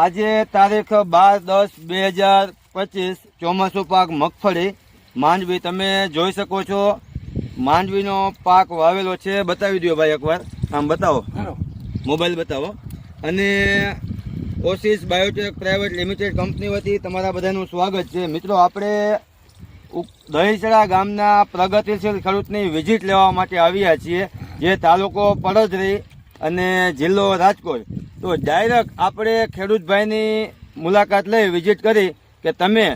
આજે તારીખ 12/10/2025 ચોમાસું પાક મગફળી માંડવી તમે જોઈ શકો છો. માંડવીનો પાક વાવેલો છે. બતાવી દો ભાઈ એકવાર, આમ બતાવો, મોબાઈલ બતાવો. અને oasis Biotech private limited company વતી તમારા બધાનું સ્વાગત છે. મિત્રો, આપણે દહીસડા ગામના પ્રગતિશીલ ખેડૂતની વિઝિટ લેવા માટે આવ્યા છીએ, જે તાલુકો પડદરી અને જિલ્લો રાજકોટ. તો ડાયરેક્ટ આપણે ખેડૂતભાઈની મુલાકાત લઈ વિઝિટ કરી કે તમે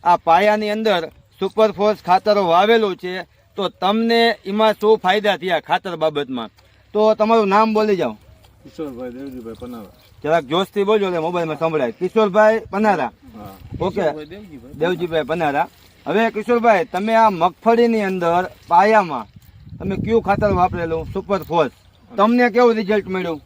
આ પાયાની અંદર સુપરફોર્સ ખાતર વાવેલું છે તો તમને એમાં શું ફાયદા થયા ખાતર બાબતમાં. તો તમારું નામ બોલી જાઓ. કિશોરભાઈ દેવજીભાઈ પનારા. જરાક જોશથી બોલજો એટલે મોબાઈલમાં સંભળાય. કિશોરભાઈ પનારા. ઓકે, દેવજીભાઈ પનારા. હવે કિશોરભાઈ, તમે આ મગફળીની અંદર પાયામાં તમે કયું ખાતર વાપરેલું? સુપરફોર્સ. તમને કેવું રિઝલ્ટ મળ્યું?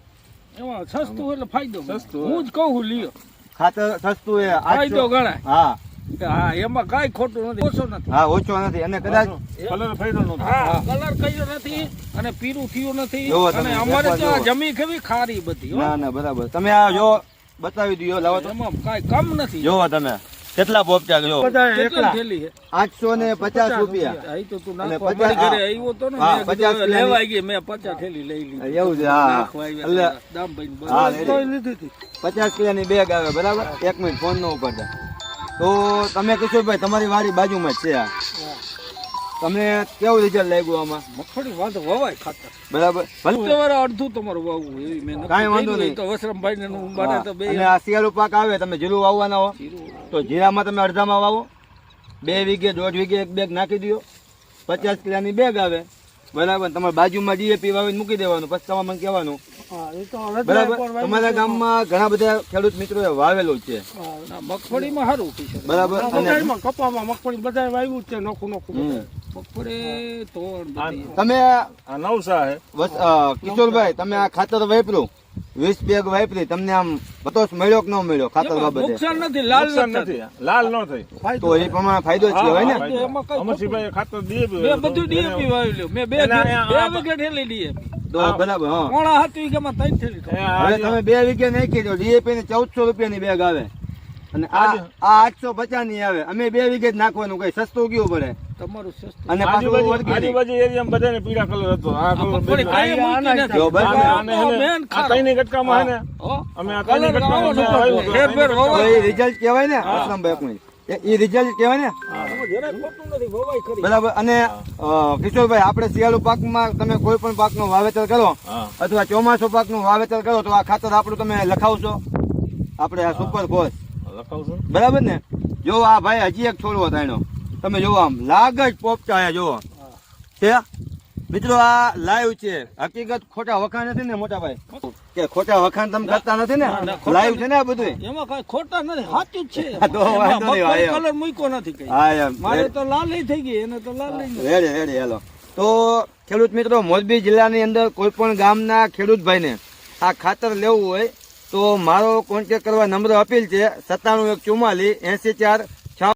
એમાં સસ્તું એટલે ફાયદો. સસ્તું હું જ કહું લ્યો. ખાતર સસ્તું એ ફાયદો ગણાય. હા હા, એમાં કાંઈ ખોટું નથી, ઓછો નથી. હા, ઓછો નથી. અને કદાચ કલર ફાયદો નતો. હા, કલર કયો નથી અને પીરું થયું નથી. જોવો તમે, અને અમારે તો જોવો. જમી કેવી ખારી બધી હો. ના ના બરાબર. તમે આ જો બતાવી દો, લાવો તો એમાં કાંઈ કમ નથી. જોવો તમે કેટલા પોપટા જો. કેટલી થેલી છે? 850 રૂપિયા. આ તો તું અને નાખવા 50 મારી ઘરે આવ્યો તો ને, હા, મેં 50 કીધું લેવાઈ ગઈ, મેં 50 થેલી લઈ લીધી. એવું છે. હા, નાખવા આવ્યા એટલે હતા. દામભાઈને હા, બરાબર લીધી હતી. 50 કિલોની બેગ આવે. બરાબર. 1 મિનિટ ફોન નો ઉપાડતા. તો તમે કિશોરભાઈ, તમારી વાડી બાજુમાં જ છે આ. તમને કેવું રિઝલ્ટ લાગ્યું આમાં? મગફળી વાંધો વવાય ખાતર. બરાબર. ભલે અડધું તમારું વાવવું એવી મેં નક્કી કાંઈ વાંધો કર્યું. નહીં. તો વસરામભાઈ ને હું બને તો બે અને આ શિયાળુ પાક આવે, તમે જીરું વાવવાના હો તો જીરામાં તમે અડધામાં વાવો. 2 વીઘે 1.5 વીઘે એક બેગ નાખી દો. 50 કિલોની બેગ આવે. બરાબર. તમારે બાજુમાં ડીએપી વાવીને મૂકી દેવાનું. પછી તમારે મને કહેવાનું. બરાબર. તમારા ગામમાં ઘણા બધા ખેડૂત મિત્રોએ વાવેલું છે. મગફળીમાં સારું કિશોર. બરાબર. અને કપામાં મગફળી બધા વાવ્યું છે. નોખું મગફળી તો તમે આ નવસા હે. કિશોરભાઈ, તમે આ ખાતર વાપર્યું, 20 બેગ વાપરી, તમને આમ પતોસ મળ્યો કે ન મળ્યો ખાતર બાબતે? નુકસાન નથી, લાલ નુકસાન નથી. નથી. લાલ ન થઈ. તો એ પ્રમાણે ફાયદો જ કહેવાય ને. એમાં કઈ અમરસિંહભાઈ ખાતર દીએ મેં બધું ડીએપી વાવ્યું. મેં બે વીઘે ઠેલી ડીએપી. તો બરાબર. હા, પોણા 7 વીઘામાં 3 થેલી થાય. હવે તમે 2 વીઘે નાખી દો. ડીએપી ને 1400 રૂપિયાની બેગ આવે અને આ 850 ની આવે. અમે 2 વીઘે જ નાખવાનું. કઈ સસ્તું કયું પડે? તમારું સસ્તું. અને પાછું organic. આજુબાજુ એરિયામાં બધાને પીળા કલર હતો. આ મગફળી કાંઈ મૂકી નથી. જો બરાબર. આને હેને આ કઈની ગટકામાં હે ને હો? અમે આ કઈની ગટકામાં ફેર ફેર તો વવાય. એ રિઝલ્ટ કહેવાય ને અસલમભાઈ? એક મિનિટ. એ રિઝલ્ટ કહેવાય ને. જરાય ખોટું નથી, વવાય ખરી. બરાબર. અને કિશોરભાઈ, આપણે શિયાળુ પાકમાં તમે કોઈ પણ પાકનું વાવેતર કરો હા. અથવા ચોમાસું પાકનું વાવેતર કરો તો આ ખાતર આપણું તમે લખાવશો? આપણે આ સુપરફોર્સ. લખાવશું. બરાબર ને? જો આ ભાઈ હજી એક છોડવો તાણ્યો. તમે જોવો, આમ લાગ જ પોપટા આયા જોવો છે. મિત્રો, આ લાઈવ છે. હકીકત ખોટા વખાણ નથી ને મોટા ભાઈ? કે ખોટા વખાણ તમે કરતા નથી ને? લાઈવ છે ને આ બધું? એમાં કઈ ખોટા નથી, સાચું જ છે. તો વાંધો નહીં, મગફળી હા, કલર મૂક્યો નથી કઈ. હા એમ. મારે તો લાલ થઈ ગઈ, એને તો લાલ નહીં. Ready ready. હેલો. તો ખેડૂત મિત્રો, મોરબી જિલ્લાની અંદર કોઈ પણ ગામના ખેડૂત ભાઈને આ ખાતર લેવું હોય તો મારો કોન્ટેક્ટ કરવા નંબર અપીલ છે 97 144 84